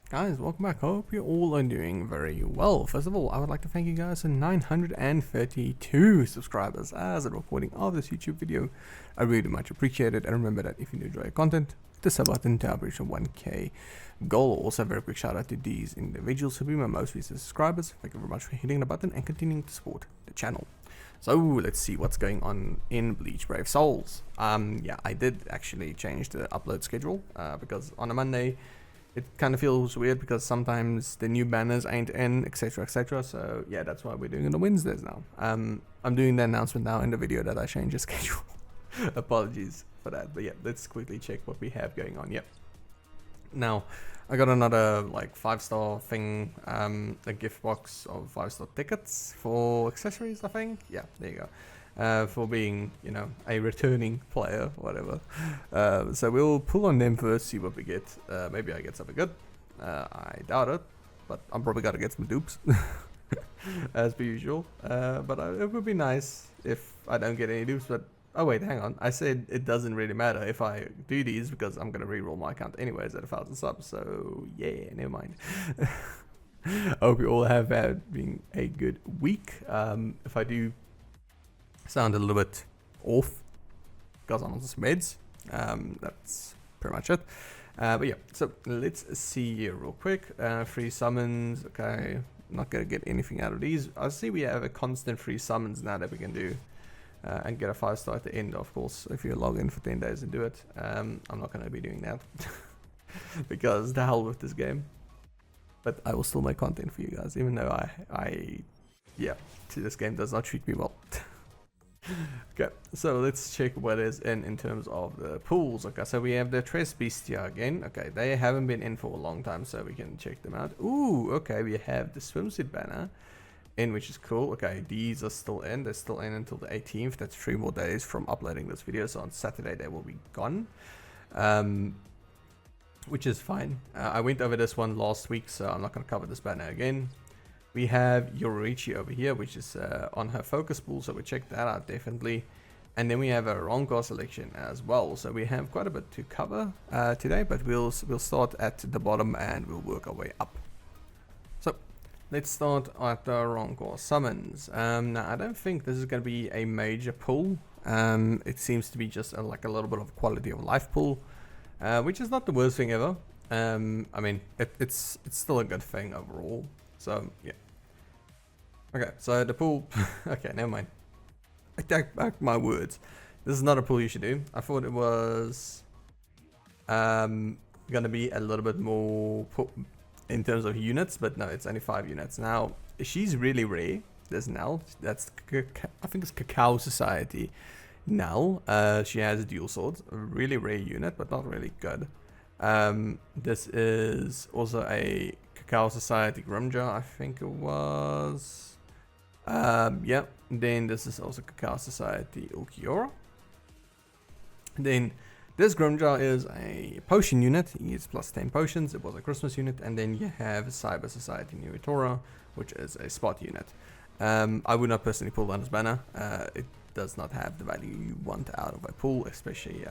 Guys, welcome back. Hope you all are doing very well. First of all, I would like to thank you guys for 932 subscribers as a recording of this YouTube video. I really much appreciate it. And remember that if you do enjoy our content, hit the sub button to help reach a 1k goal. Also, a very quick shout out to these individuals who be my most recent subscribers. Thank you very much for hitting the button and continuing to support the channel. So let's see what's going on in Bleach Brave Souls. Yeah, I did actually change the upload schedule because on a Monday, it kind of feels weird because sometimes the new banners ain't in, etc, etc. So yeah, that's why we're doing it on Wednesdays now. I'm doing the announcement now in the video that I changed the schedule. Apologies for that, but yeah, let's quickly check what we have going on. Yep. Now, I got another like 5-star thing, a gift box of 5-star tickets for accessories, I think. Yeah, there you go. For being, you know, a returning player, whatever. So we'll pull on them first, see what we get. Maybe I get something good. I doubt it, but I'm probably gonna get some dupes, as per usual. But it would be nice if I don't get any dupes. But oh wait, hang on. I said it doesn't really matter if I do these because I'm gonna reroll my account anyways at 1,000 subs. So yeah, never mind. I hope you all have been a good week. If I do sound a little bit off because I'm on some meds. That's pretty much it. But yeah, so let's see here real quick. Free summons. Okay, not gonna get anything out of these. I see we have a constant free summons now that we can do and get a 5-star at the end. Of course, if you log in for 10 days and do it. I'm not gonna be doing that because the hell with this game. But I will still make content for you guys, even though yeah, this game does not treat me well. Okay, so let's check what is in terms of the pools. Okay, so we have the Tres Bestia again. Okay, they haven't been in for a long time, so we can check them out. Ooh, okay, we have the swimsuit banner in, which is cool. Okay, these are still in. They're still in until the 18th. That's 3 more days from uploading this video, so on Saturday they will be gone. Which is fine. I went over this one last week, so I'm not going to cover this banner again. We have Yorichi over here, which is on her focus pool, so we check that out definitely. And then we have a Roncar selection as well, so we have quite a bit to cover today, but we'll start at the bottom and we'll work our way up. So let's start at the Roncar summons. Now I don't think this is going to be a major pull. It seems to be just like a little bit of quality of life pull, which is not the worst thing ever. I mean, it's still a good thing overall. So yeah. Okay, so the pool. Okay, never mind. I take back my words. This is not a pool you should do. I thought it was gonna be a little bit more in terms of units, but no, it's only 5 units. Now she's really rare. There's Nell. That's I think it's Cacao Society. Nell. She has dual swords. A really rare unit, but not really good. This is also a Cacao Society Grimjar, I think it was. Yeah, then this is also Cacao Society Ulquiorra. Then this Grimjar is a potion unit. He is plus 10 potions. It was a Christmas unit. And then you have Cyber Society Nuitora, which is a spot unit. I would not personally pull down this banner. It does not have the value you want out of a pull, especially,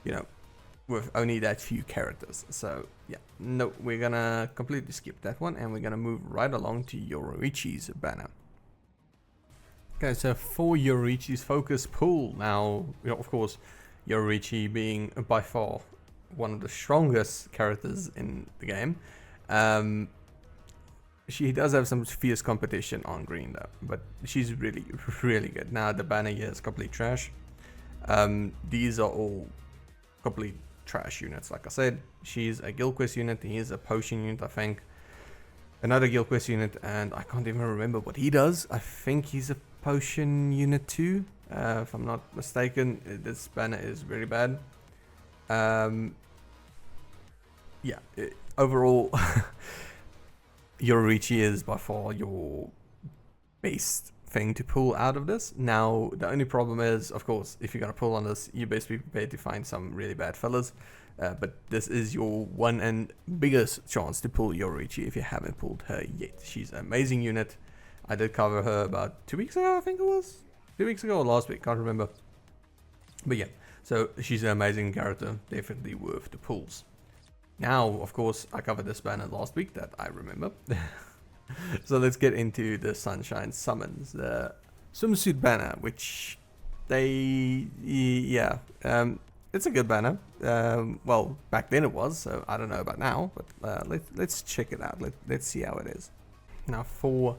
you know, with only that few characters. So yeah, no, we're gonna completely skip that one and we're gonna move right along to Yorichi's banner. Okay, so for Yorichi's focus pool, now, you know, of course, Yorichi being by far one of the strongest characters in the game, she does have some fierce competition on green though, but she's really, really good. Now the banner here is complete trash. These are all complete trash units. Like I said, she's a guild quest unit, he is a potion unit, I think. Another guild quest unit, and I can't even remember what he does. I think he's a potion unit too, if I'm not mistaken. This banner is very bad. Yeah, overall, Yorichi is by far your best thing to pull out of this. Now, the only problem is, of course, if you're going to pull on this, you best be prepared to find some really bad fillers. But this is your one and biggest chance to pull Yorichi if you haven't pulled her yet. She's an amazing unit. I did cover her about 2 weeks ago, I think it was. 2 weeks ago or last week, can't remember. But yeah, so she's an amazing character, definitely worth the pulls. Now, of course, I covered this banner last week that I remember. So let's get into the Sunshine Summons, the swimsuit banner, which yeah, it's a good banner. Well, back then it was, so I don't know about now, but let's check it out. Let's see how it is. Now for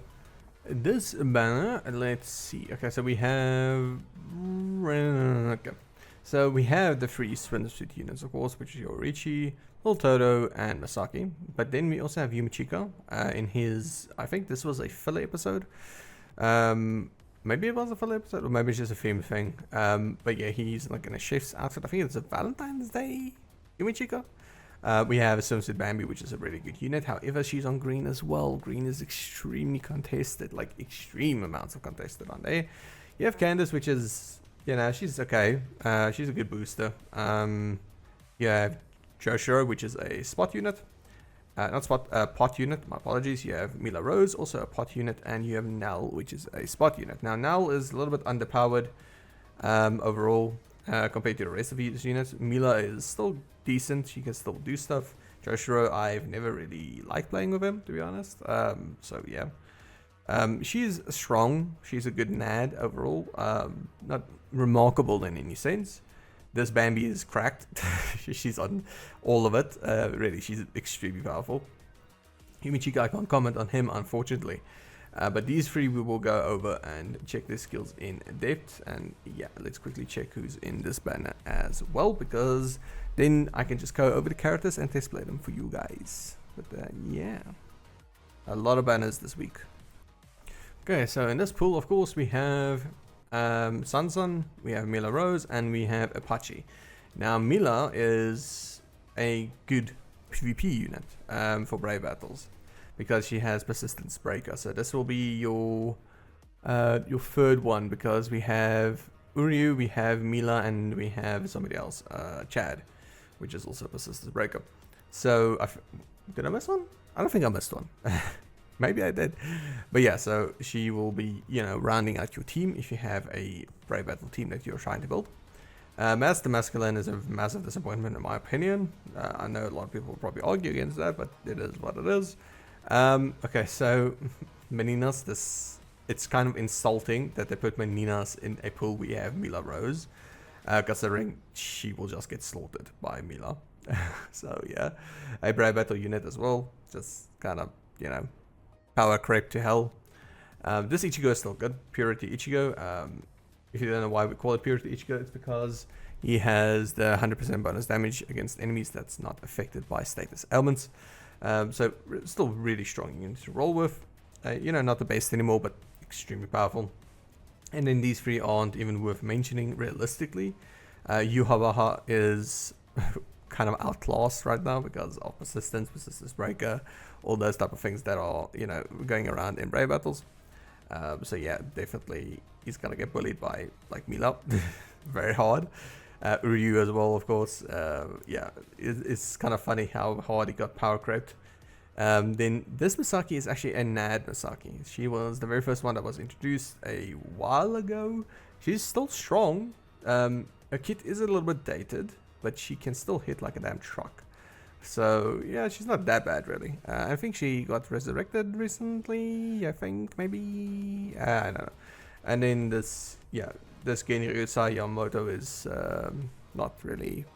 this banner, let's see. Okay, so we have so we have the free swimsuit units, of course, which is Yorichi, Lil Toto, and Masaki. But then we also have Yumichika in his, I think this was a filler episode. Maybe it was a filler episode, or maybe it's just a theme thing. But yeah, he's like in a chef's outfit. I think it's a Valentine's Day Yumichika. We have a swimsuit Bambi, which is a really good unit. However, she's on green as well. Green is extremely contested, like extreme amounts of contested on there. You have Candace, which is, you know, she's okay. She's a good booster. You have Joshua, which is a spot unit. Not spot, pot unit, my apologies. You have Mila Rose, also a pot unit, and you have Nell, which is a spot unit. Now, Nell is a little bit underpowered overall compared to the rest of these units. Mila is still decent, she can still do stuff. Joshua, I've never really liked playing with him, to be honest. So, yeah. She's strong, she's a good NAD overall, not remarkable in any sense. This Bambi is cracked. She's on all of it. Really, she's extremely powerful. Yumichika, I can't comment on him, unfortunately. But these three we will go over and check their skills in depth. And yeah, let's quickly check who's in this banner as well, because then I can just go over the characters and test play them for you guys. But yeah, a lot of banners this week. Okay, so in this pool, of course, we have Sansan, we have Mila Rose, and we have Apache. Now Mila is a good PvP unit for Brave Battles because she has Persistence Breaker. So this will be your third one, because we have Uryu, we have Mila, and we have somebody else, Chad, which is also Persistence Breaker. So did I miss one? I don't think I missed one. Maybe I did. But yeah, so she will be, you know, rounding out your team if you have a Brave Battle team that you're trying to build. Mass the Masculine is a massive disappointment in my opinion. I know a lot of people will probably argue against that, but it is what it is. Okay, so Meninas, it's kind of insulting that they put Meninas in a pool where you have Mila Rose, considering she will just get slaughtered by Mila. So yeah, a Brave Battle unit as well, just kind of, you know, power creep to hell. This Ichigo is still good. Purity Ichigo. If you don't know why we call it Purity Ichigo, it's because he has the 100% bonus damage against enemies that's not affected by status ailments. So still really strong unit to roll with. You know, not the best anymore, but extremely powerful. And then these three aren't even worth mentioning realistically. Yuhawaha is kind of outclassed right now because of Persistence Breaker, all those type of things that are, you know, going around in Brave Battles. So yeah, definitely he's gonna get bullied by like Mila very hard. Uryu as well, of course. Yeah, it's kind of funny how hard he got power crept. Then this Masaki is actually a NAD Masaki. She was the very first one that was introduced a while ago. She's still strong. Her kit is a little bit dated, but she can still hit like a damn truck. So yeah, she's not that bad really. I think she got resurrected recently, I think, maybe, I don't know. And then this, yeah, this Genryusa Yamamoto is not really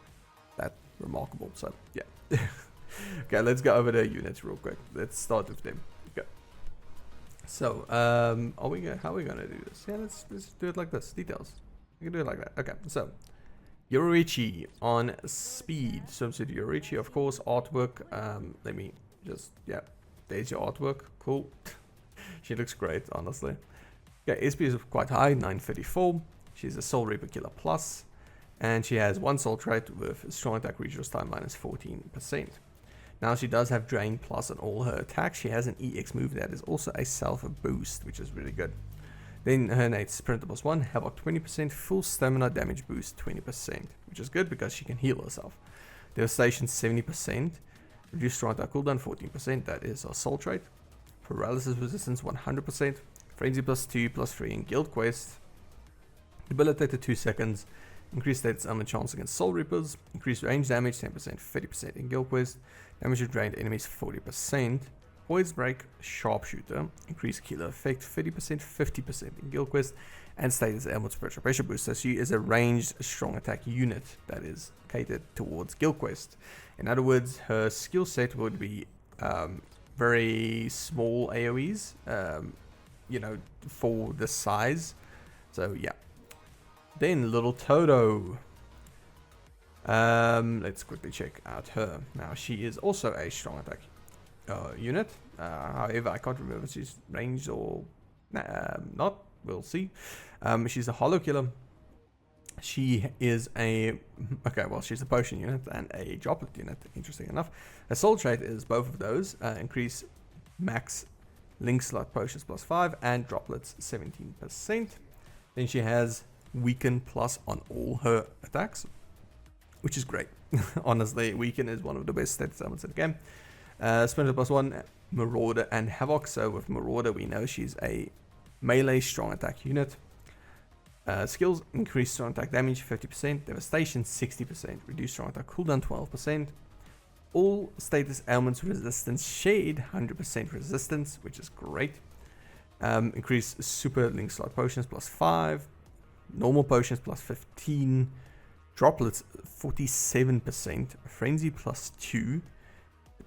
that remarkable, so yeah. Okay, let's go over the units real quick. Let's start with them. Okay. So, how are we gonna do this? Yeah, let's do it like this. Details. We can do it like that. Okay, so Yorichi on speed. Swimsuit Yorichi, of course. Artwork. Let me just, yeah, there's your artwork. Cool. She looks great, honestly. Okay, SP is quite high, 934. She's a Soul Reaper Killer Plus, and she has one soul trait with strong attack reduce time minus 14%. Now she does have Drain Plus on all her attacks. She has an EX move that is also a self boost, which is really good. Then her innate Sprinter plus 1, Havoc 20%, full stamina damage boost 20%, which is good because she can heal herself. Devastation 70%, reduced strong attack cooldown 14%, that is her soul trait. Paralysis resistance 100%, Frenzy plus 2 plus 3 in Guild Quest. Debilitated 2 seconds, Increased status element chance against Soul Reapers. Increased range damage 10%, 30% in Guild Quest. Damage to drained enemies 40%. Poise Break, Sharpshooter. Increased killer effect 30%, 50% in Guild Quest. And status ailment spiritual pressure boost. So she is a ranged strong attack unit that is catered towards Guild Quest. In other words, her skill set would be very small AoEs, you know, for the size. So yeah. Then Little Toto. Let's quickly check out her. Now she is also a strong attack unit. However, I can't remember if she's ranged or not. We'll see. She's a hollow killer. She is she's a potion unit and a droplet unit, interesting enough. Her soul trait is both of those. Increase max link slot potions +5 and droplets 17%. Then she has weaken plus on all her attacks, which is great. Honestly, weaken is one of the best stats elements in the game. Splinter +1, Marauder and Havoc. So with Marauder, we know she's a melee strong attack unit. Skills: increase strong attack damage 50%, devastation 60%, reduce strong attack cooldown 12%. All status ailments resistance shade 100% resistance, which is great. Increase super link slot potions +5, normal potions +15, droplets 47%, frenzy +2,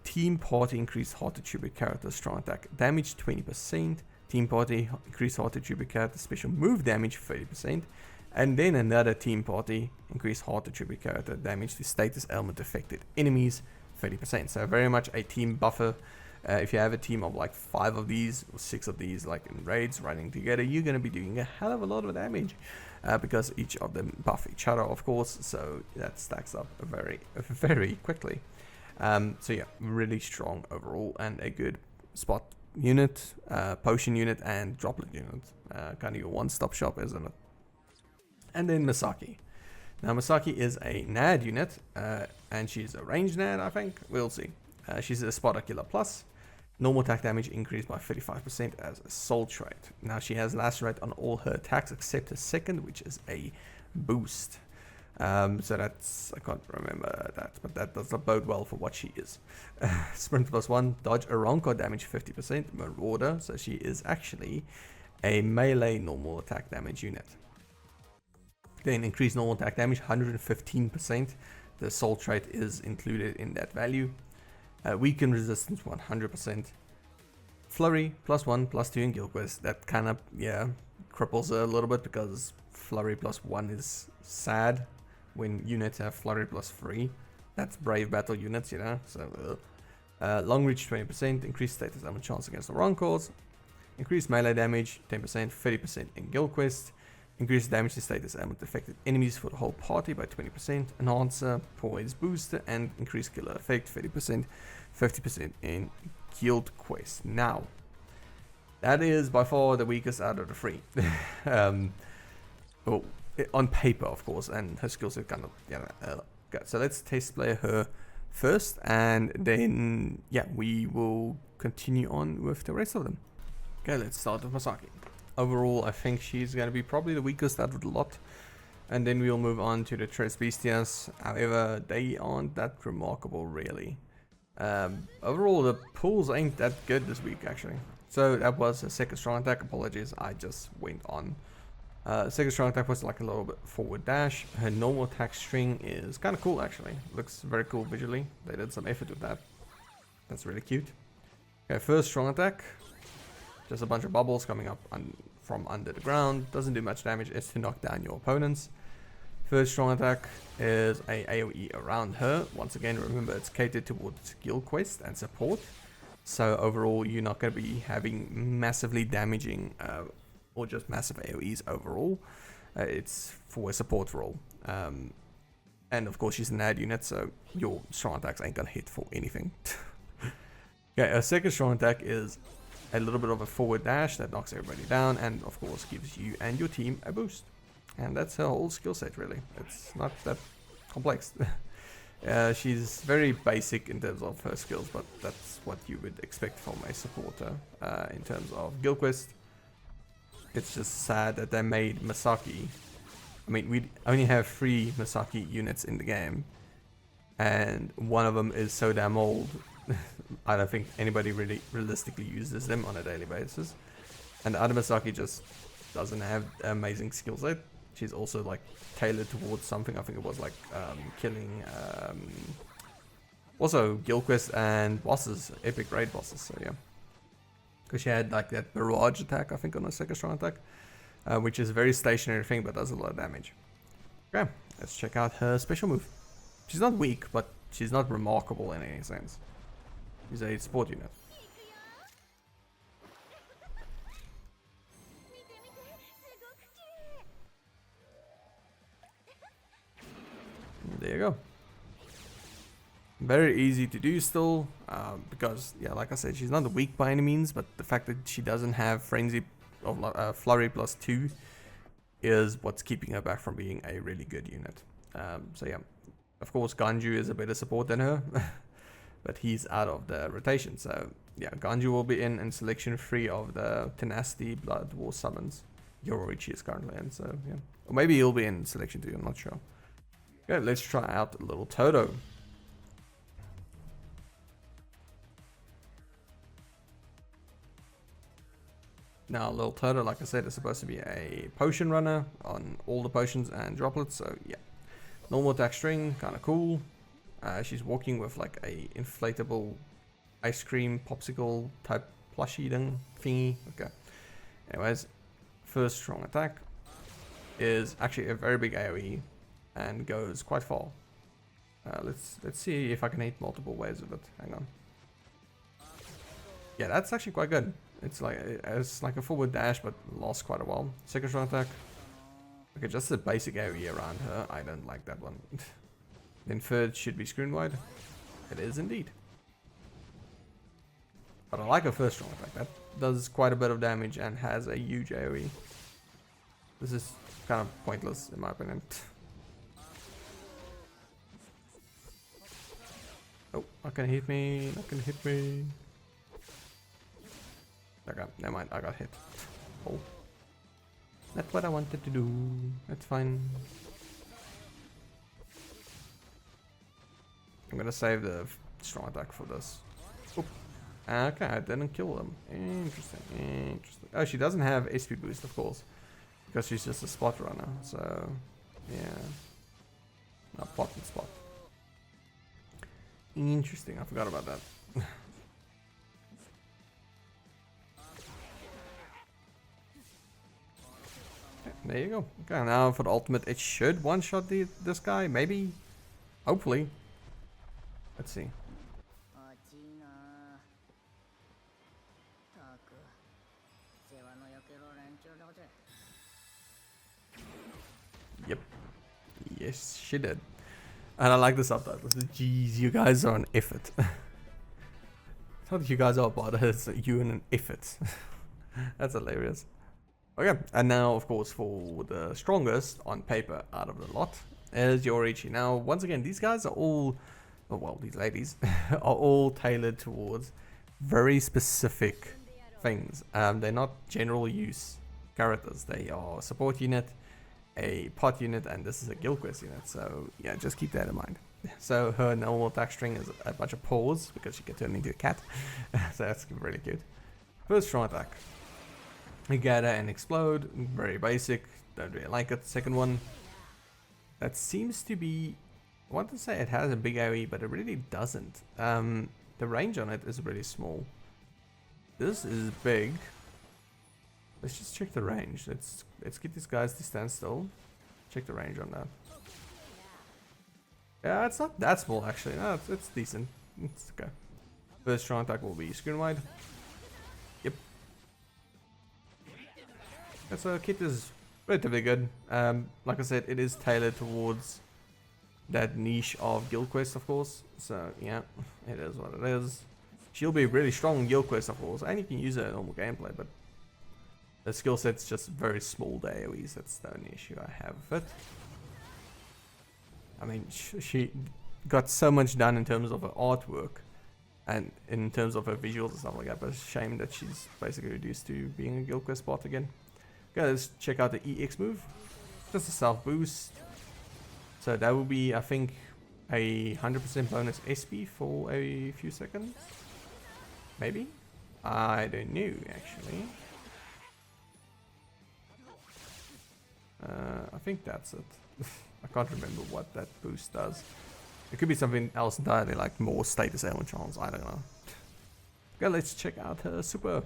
team party increase heart attribute character strong attack damage 20%. Team party increase heart attribute character special move damage 30%, and then another team party increase heart attribute character damage to status ailment affected enemies 30%. So very much a team buffer. If you have a team of like 5 of these or 6 of these, like in raids running together, you're going to be doing a hell of a lot of damage because each of them buff each other, of course. So that stacks up very quickly. So yeah, really strong overall and a good spot unit, potion unit and droplet unit. Kind of your one-stop shop, isn't it? And then Misaki. Now Misaki is a NAD unit, and she's a ranged NAD, I think. We'll see. She's a spotter killer plus. Normal attack damage increased by 35% as a soul trait. Now she has lacerate on all her attacks except her second, which is a boost. So that's, I can't remember that, but that does not bode well for what she is. Sprint +1, dodge Aronko damage 50%, Marauder, so she is actually a melee normal attack damage unit. Then increased normal attack damage 115%, the soul trait is included in that value. Weaken resistance 100%. Flurry +1, +2 in Guild Quest, that kind of, yeah, cripples her a little bit because Flurry +1 is sad. When units have Flurry +3, that's brave battle units, you know. So long reach 20%, increased status damage chance against the Roncors, increased melee damage 10%, 30% in Guild Quest, increased damage to status ailment affected enemies for the whole party by 20%, enhancer, poise booster, and increased killer effect 30%, 50% in Guild Quest. Now, that is by far the weakest out of the 3. Well, on paper, of course, and her skills are kind of good. So let's test play her first, and then yeah, we will continue on with the rest of them. Okay, let's start with Misaki. Overall, I think she's going to be probably the weakest out of the lot, and then we'll move on to the Tres Bestias. However, they aren't that remarkable, really. Overall, the pulls ain't that good this week, actually. So that was a second strong attack. Apologies, I just went on. Second strong attack was like a little bit forward dash. Her normal attack string is kind of cool, actually. Looks very cool visually. They did some effort with that. That's really cute. Okay, first strong attack. Just a bunch of bubbles coming up from under the ground. Doesn't do much damage. It's to knock down your opponents. First strong attack is a AoE around her. Once again, remember it's catered towards Guild Quest and support. So overall, you're not going to be having massively damaging or just massive AoEs overall. It's for a support role. And of course she's an ad unit, so your strong attacks ain't gonna hit for anything. Okay, a second strong attack is a little bit of a forward dash that knocks everybody down and of course gives you and your team a boost. And that's her whole skill set, really. It's not that complex. She's very basic in terms of her skills, but that's what you would expect from a supporter in terms of Guild Quest. It's just sad that they made Misaki I mean, we only have 3 Masaki units in the game, and one of them is so damn old. I don't think anybody really realistically uses them on a daily basis. And the other Masaki just doesn't have amazing skill set. She's also like tailored towards something. I think it was like killing also guild quests and bosses, epic raid bosses. So yeah, because she had like that barrage attack, I think, on her second strong attack, which is a very stationary thing but does a lot of damage. Okay, let's check out her special move. She's not weak, but she's not remarkable in any sense. She's a support unit. There you go. Very easy to do still, because, yeah, like I said, she's not weak by any means, but the fact that she doesn't have Frenzy of Flurry plus 2 is what's keeping her back from being a really good unit. So yeah, of course Ganju is a better support than her, but he's out of the rotation. So yeah, Ganju will be in selection 3 of the Tenacity Blood War summons. Yorichi is currently in, so yeah. Or maybe he'll be in selection 2, I'm not sure. Okay, let's try out a little Toto. Now, little Toto, like I said, is supposed to be a potion runner on all the potions and droplets, so yeah. Normal attack string, kind of cool. She's walking with like a inflatable ice cream popsicle type plushie thing thingy. Okay. Anyways, first strong attack is actually a very big AoE and goes quite far. Let's see if I can hit multiple waves with it. Hang on. Yeah, that's actually quite good. It's like a forward dash, but lasts quite a while. Second strong attack. Okay, just the basic AoE around her. I don't like that one. Then third should be screen wide. It is indeed. But I like her first strong attack. That does quite a bit of damage and has a huge AoE. This is kind of pointless in my opinion. Oh, not gonna hit me. Not gonna hit me. Okay, never mind. I got hit. Oh. That's what I wanted to do. That's fine. I'm gonna save the strong attack for this. Oop. Okay, I didn't kill them. Interesting, interesting. Oh, she doesn't have SP boost, of course, because she's just a spot runner. So, yeah, not pot and spot. Interesting. I forgot about that. There you go. Okay, now for the ultimate, it should one-shot this guy, maybe, hopefully. Let's see. Yep. Yes, she did. And I like the subtitles. Jeez, you guys are an effort. It's not that you guys are bad, it's you and an effort. That's hilarious. Okay, and now, of course, for the strongest on paper out of the lot is Yorichi. Now, once again, these guys are all, well, these ladies are all tailored towards very specific things. They're not general use characters. They are a support unit, a pot unit, and this is a guild quest unit. So, yeah, just keep that in mind. So, her normal attack string is a bunch of paws because she can turn into a cat. So, that's really cute. First strong attack. Gather and explode, very basic, don't really like it. Second one, that seems to be, I want to say it has a big AoE, but it really doesn't. The range on it is really small. This is big. Let's just check the range. Let's get these guys to stand still. Check the range on that. Yeah, it's not that small actually. No, it's decent. It's okay. First strong attack will be screen wide. Yep. So kit is relatively good. Like I said, it is tailored towards that niche of guild quest, of course. So yeah, it is what it is. She'll be really strong in guild quest, of course, and you can use her in normal gameplay. But the skill set's just very small to AoEs. That's the only issue I have with it. I mean, she got so much done in terms of her artwork and in terms of her visuals and stuff like that. But it's a shame that she's basically reduced to being a guild quest bot again. Okay, let's check out the EX move. just a self boost. So that will be, I think, a 100% bonus SP for a few seconds. Maybe? I don't know, actually. I think that's it. I can't remember what that boost does. It could be something else entirely, like more status ailment chance, I don't know. Okay, let's check out her super.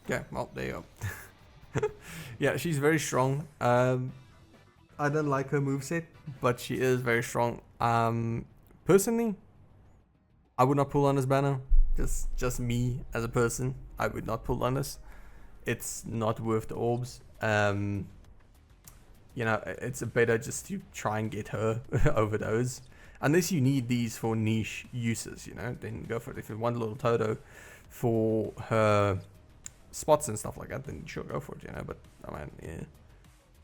Okay, well, there you go. Yeah, she's very strong. I don't like her moveset, but she is very strong. Personally, I would not pull on this banner. Just me as a person, I would not pull on this. It's not worth the orbs. You know, it's better just to try and get her over those. Unless you need these for niche uses, you know, then go for it. If you want a little Toto for her spots and stuff like that, then sure, go for it, you know. But I mean, yeah,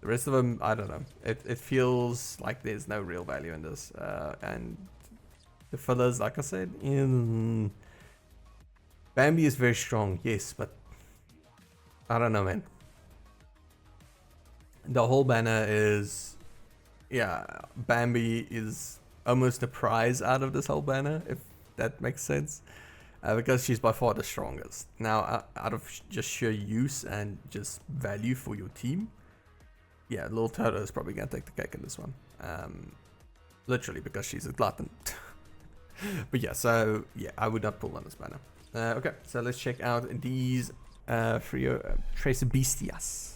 the rest of them, I don't know. It feels like there's no real value in this, and the fillers, like I said, in Bambi is very strong, yes, but I don't know, man. The whole banner is, yeah, Bambi is almost a prize out of this whole banner, if that makes sense. Because she's by far the strongest. Now, out of just sheer use and just value for your team, yeah, Little Toto is probably going to take the cake in this one. Literally, because she's a glutton. But yeah, so, yeah, I would not pull on this banner. Okay, so let's check out these Trace Bestias.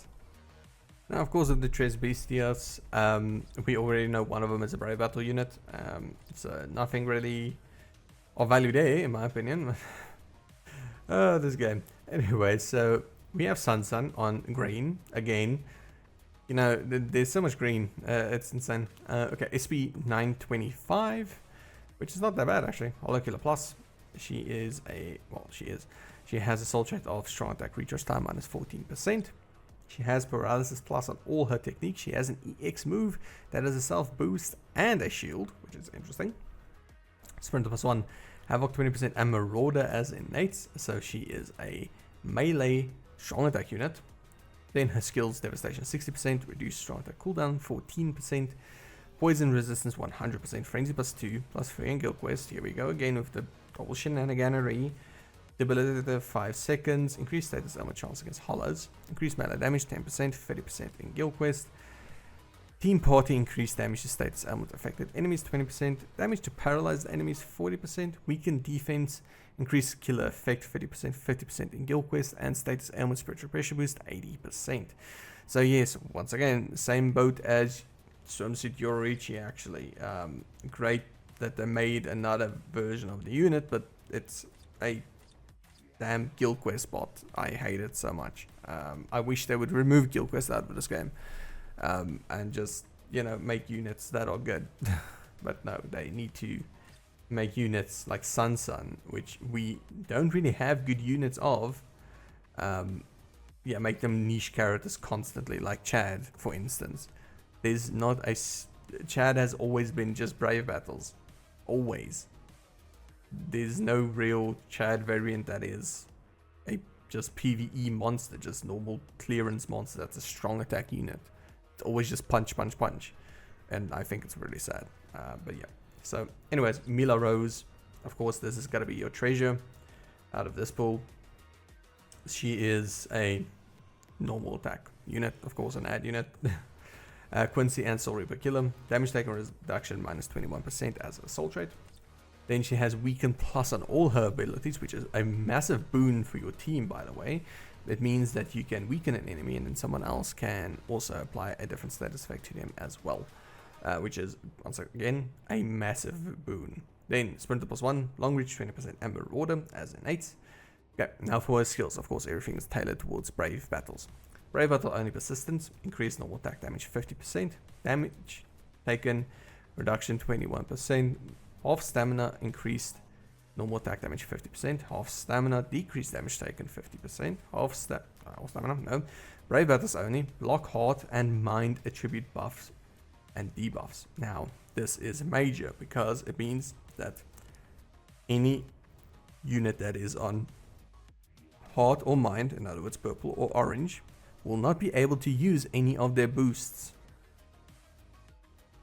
Now, of course, with the Tres Bestias, we already know one of them is a Brave Battle unit. So nothing really of value there, in my opinion. Oh, this game. Anyway, so we have Sun on green again. You know, there's so much green. It's insane. Okay, SP 925, which is not that bad actually. Molecular Plus. She is a She has a soul trait of strong attack, recharge time minus 14%. She has paralysis plus on all her techniques. She has an EX move that has a self boost and a shield, which is interesting. Sprinter plus 1, Havoc 20%, and Marauder as innates. So she is a melee strong attack unit. Then her skills, Devastation 60%, reduced strong attack cooldown 14%, poison resistance 100%, frenzy plus 2, plus 3 and guild quest. Here we go again with the double shenaniganery. Debilitated 5 seconds, increased status armor chance against hollows, increased melee damage 10%, 30% in guild quest. Team party increased damage to status armor affected enemies 20%, damage to paralyzed enemies 40%, weakened defense, increased killer effect 30%, 50% in guild quest, and status ailment spiritual pressure boost 80%. So yes, once again, same boat as Swimsuit Yorichi actually. Great that they made another version of the unit, but it's a damn guild quest bot. I hate it so much. I wish they would remove guild quest out of this game, and just, you know, make units that are good. But no, they need to make units like Sun, which we don't really have good units of. Yeah, make them niche characters constantly, like Chad, for instance. There's not a Chad has always been just brave battles, always. There's no real Chad variant that is a just PvE monster, just normal clearance monster that's a strong attack unit. It's always just punch, punch, punch. And I think it's really sad. But yeah. So anyways, Mila Rose. Of course, this is going to be your treasure out of this pool. She is a normal attack unit, of course, an ad unit. Quincy and Soul Reaper kill him. Damage taken reduction minus 21% as a soul trait. Then she has Weaken Plus on all her abilities, which is a massive boon for your team, by the way. It means that you can weaken an enemy and then someone else can also apply a different status effect to them as well. Which is, once again, a massive boon. Then Sprinter plus 1, Long Reach 20%, and Marauder as innates. Okay, now for her skills. Of course, everything is tailored towards Brave Battles. Brave Battle only persistence, increased normal attack damage 50%, damage taken reduction 21%, half stamina increased normal attack damage 50%, half stamina decreased damage taken 50%, half stamina, no. Brave Battles only, block heart and mind attribute buffs and debuffs. Now, this is major because it means that any unit that is on heart or mind, in other words purple or orange, will not be able to use any of their boosts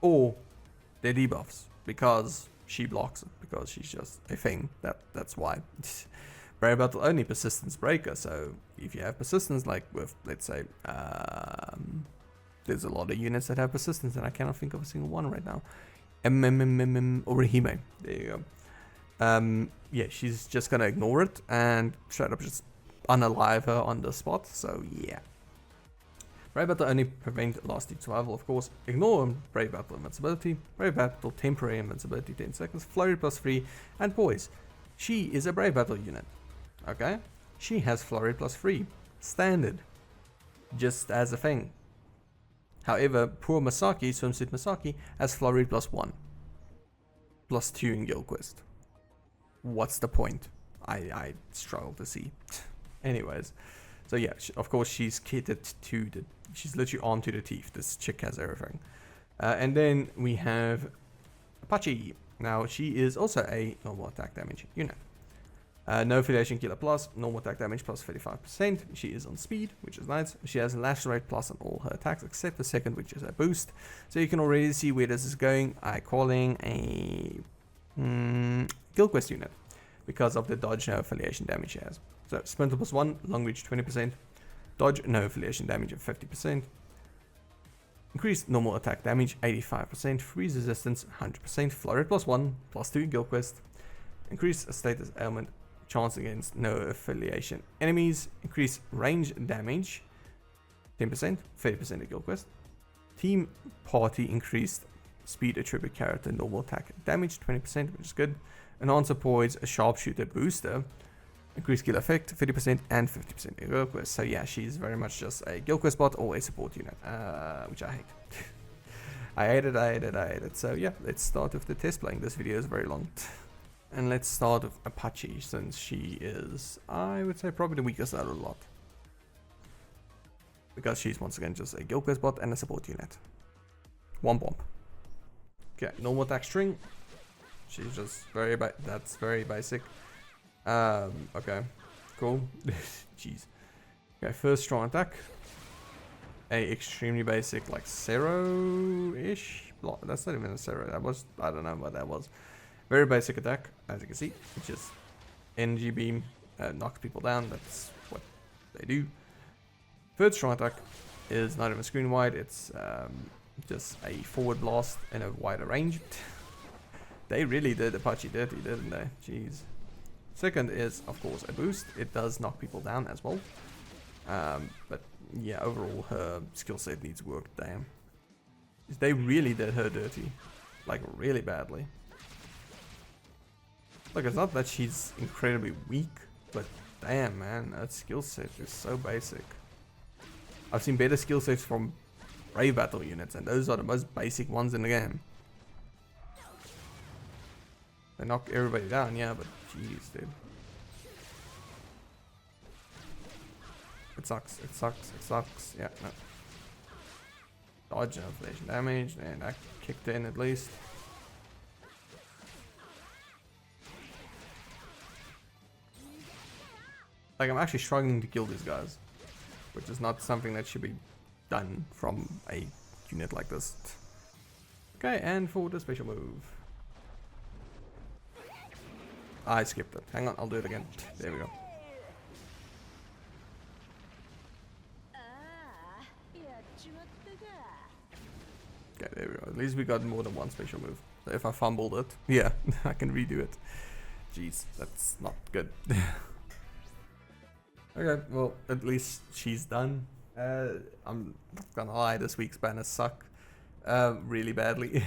or their debuffs because she blocks it, because she's just a thing. That's why. Brave Battle only persistence breaker, so if you have persistence, like with, let's say, there's a lot of units that have persistence and I cannot think of a single one right now. Or Hime, there you go. Yeah, she's just gonna ignore it and straight up just unalive her on the spot, so yeah. Brave Battle only prevent lasting survival, of course. Ignore Brave Battle invincibility. Brave Battle temporary invincibility 10 seconds. Flurry +3. And boys, she is a Brave Battle unit. Okay? She has Flurry +3. Standard. Just as a thing. However, poor Masaki, Swimsuit Masaki, has Flurry +1. +2 in Guild Quest. What's the point? I struggle to see. Anyways. So yeah, of course she's kitted to the... She's literally armed to the teeth. This chick has everything. And then we have Apache. Now she is also a normal attack damage unit. No affiliation killer plus, normal attack damage plus 35%. She is on speed, which is nice. She has lash rate plus on all her attacks except the second, which is a boost. So you can already see where this is going. I'm calling a Guild Quest unit because of the dodge no affiliation damage she has. So sprint +1, long reach 20%, dodge no affiliation damage of 50%, increased normal attack damage 85%, freeze resistance 100%, flurry +1, +2 Guild Quest, increased status ailment chance against no affiliation enemies, increased range damage 10%, 30% of Guild Quest, team party increased speed attribute character normal attack damage 20%, which is good, enhancer poise a sharpshooter booster. Increased skill effect, 30% and 50% in Guild Quest. So yeah, she's very much just a Guild Quest bot or a support unit, which I hate. I hate it. So yeah, let's start with the test playing. This video is very long. And let's start with Apache, since she is, I would say, probably the weakest out of the lot. Because she's once again just a Guild Quest bot and a support unit. One bomb. Okay, normal attack string. She's just that's very basic. Okay, cool. Jeez. Okay, first strong attack. A extremely basic, like Zero-ish block. That's not even a Zero. That was, I don't know what that was. Very basic attack, as you can see, which is energy beam, knocks people down. That's what they do. Third strong attack is not even screen wide. It's just a forward blast in a wider range. They really did Apache dirty, didn't they? Jeez. Second is, of course, a boost. It does knock people down as well. But yeah, overall, her skill set needs work. Damn. They really did her dirty. Like, really badly. Look, it's not that she's incredibly weak, but damn, man, that skill set is so basic. I've seen better skill sets from Brave Battle units, and those are the most basic ones in the game. They knock everybody down, yeah, but jeez, dude. It sucks, it sucks, it sucks. Yeah, no. Dodge and inflation damage, and that kicked in at least. Like, I'm actually struggling to kill these guys, which is not something that should be done from a unit like this. Okay, and for the special move. I skipped it. Hang on, I'll do it again. There we go. Okay, there we go. At least we got more than one special move. So if I fumbled it, yeah, I can redo it. Jeez, that's not good. Okay, well, at least she's done. I'm not gonna lie, this week's banners suck. Really badly.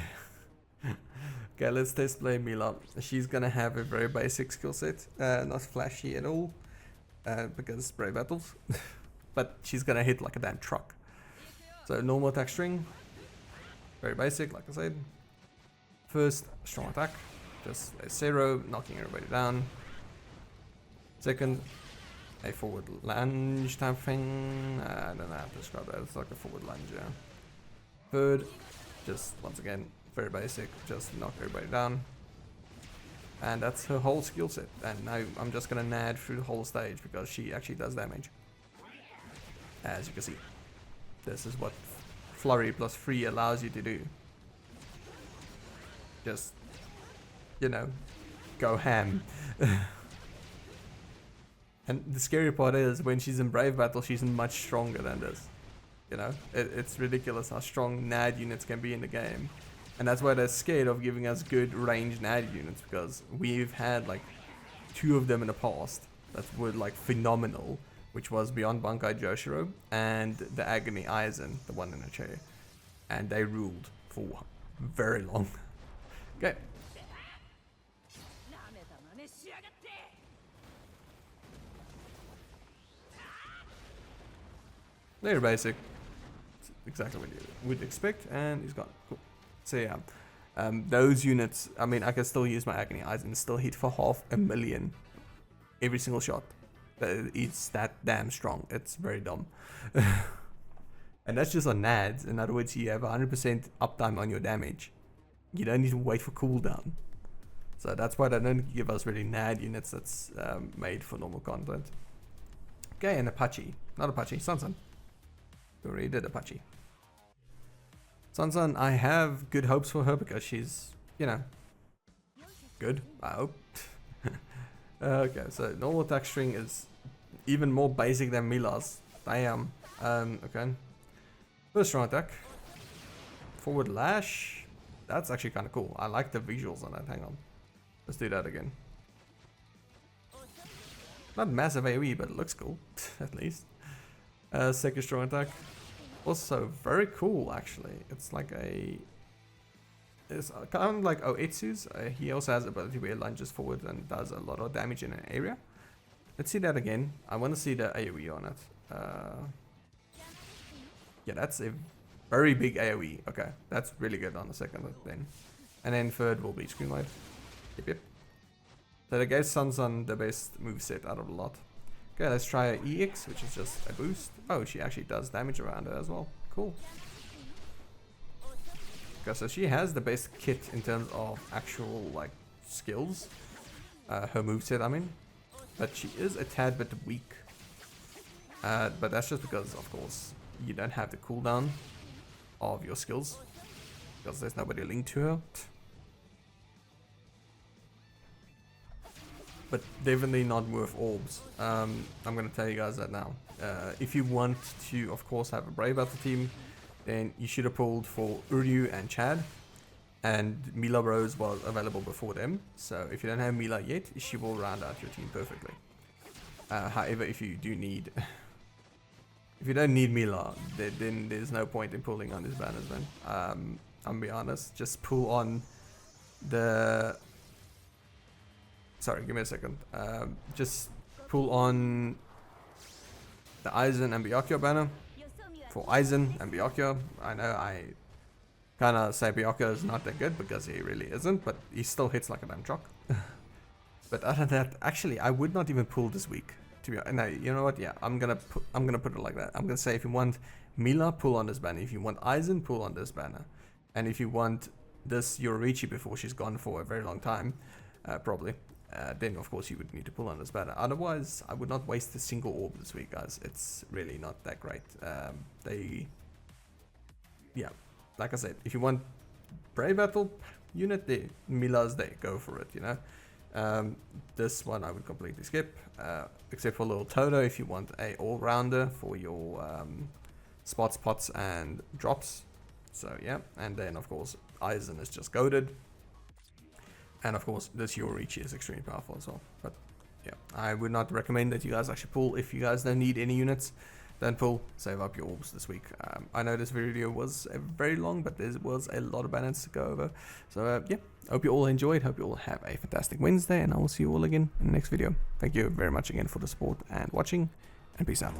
Okay, let's test play Mila. She's gonna have a very basic skill set, not flashy at all, because Brave Battles. But she's gonna hit like a damn truck. So normal attack string, very basic, like I said. First, strong attack, just a zero, knocking everybody down. Second, a forward lunge type thing. I don't know how to describe that. It's like a forward lunge, yeah. Third, Just once again, very basic, just knock everybody down. And that's her whole skill set. And now I'm just gonna nad through the whole stage because she actually does damage. As you can see. This is what Flurry plus Free allows you to do. Just, you know, go ham. And the scary part is when she's in Brave Battle, she's much stronger than this. You know, it's ridiculous how strong NAD units can be in the game. And that's why they're scared of giving us good ranged NAD units, because we've had like 2 of them in the past that were like phenomenal, which was Beyond Bankai Joshiro and the Agony Aizen, the one in a chair. And they ruled for very long. Okay. They're basic. It's exactly what you would expect, and he's gone. Cool. So yeah, those units, I mean, I can still use my Agony Eyes and still hit for 500,000 every single shot. It's that damn strong. It's very dumb. And that's just on NADs. In other words, you have 100% uptime on your damage. You don't need to wait for cooldown. So that's why they don't give us really NAD units that's made for normal content. Okay, and Apache. Not Apache, Sansan. We already did Apache. Sansan, I have good hopes for her because she's, you know, good, I hope. Okay, so normal attack string is even more basic than Mila's. Damn. Okay. First strong attack. Forward lash. That's actually kind of cool. I like the visuals on that. Hang on. Let's do that again. Not massive AoE, but it looks cool, at least. Second strong attack. Also very cool, actually. It's like a... It's kind of like Oetsu's. He also has the ability where he lunges forward and does a lot of damage in an area. Let's see that again. I want to see the AoE on it. Yeah, that's a very big AoE. Okay, that's really good on the second then. And then third will be Screen Light. Yep. So they gave Sansan the best moveset out of a lot. Okay, let's try a EX, which is just a boost. Oh, she actually does damage around her as well. Cool. Okay, so she has the best kit in terms of actual, like, skills. Her moveset, I mean. But she is a tad bit weak. But that's just because, of course, you don't have the cooldown of your skills. Because there's nobody linked to her. But definitely not worth orbs. I'm going to tell you guys that now. If you want to, of course, have a Brave Battle team, then you should have pulled for Uryu and Chad. And Mila Rose was available before them. So if you don't have Mila yet, she will round out your team perfectly. However, if you do need... if you don't need Mila, then there's no point in pulling on these banners, man. I'm going to be honest. Just pull on the... Sorry, give me a second. Just pull on the Aizen and Byakuya banner for Aizen and Byakuya. I know I kind of say Byakuya is not that good because he really isn't, but he still hits like a damn truck. But other than that, actually, I would not even pull this week. To be honest, no, you know what? Yeah, I'm gonna put it like that. I'm gonna say if you want Mila, pull on this banner. If you want Aizen, pull on this banner. And if you want this Yorichi before she's gone for a very long time, probably. Then of course you would need to pull on this banner. Otherwise, I would not waste a single orb this week, guys. It's really not that great. Yeah, like I said, if you want Brave Battle unit, there, Mila's there, go for it, you know. This one I would completely skip, except for little Toto if you want a all-rounder for your spots, pots, and drops. So yeah, and then of course Aizen is just goated. And of course, this Yorichi is extremely powerful as well. But yeah, I would not recommend that you guys actually pull. If you guys don't need any units, don't pull. Save up your orbs this week. I know this video was very long, but there was a lot of banners to go over. So yeah, hope you all enjoyed. Hope you all have a fantastic Wednesday, and I will see you all again in the next video. Thank you very much again for the support and watching, and peace out.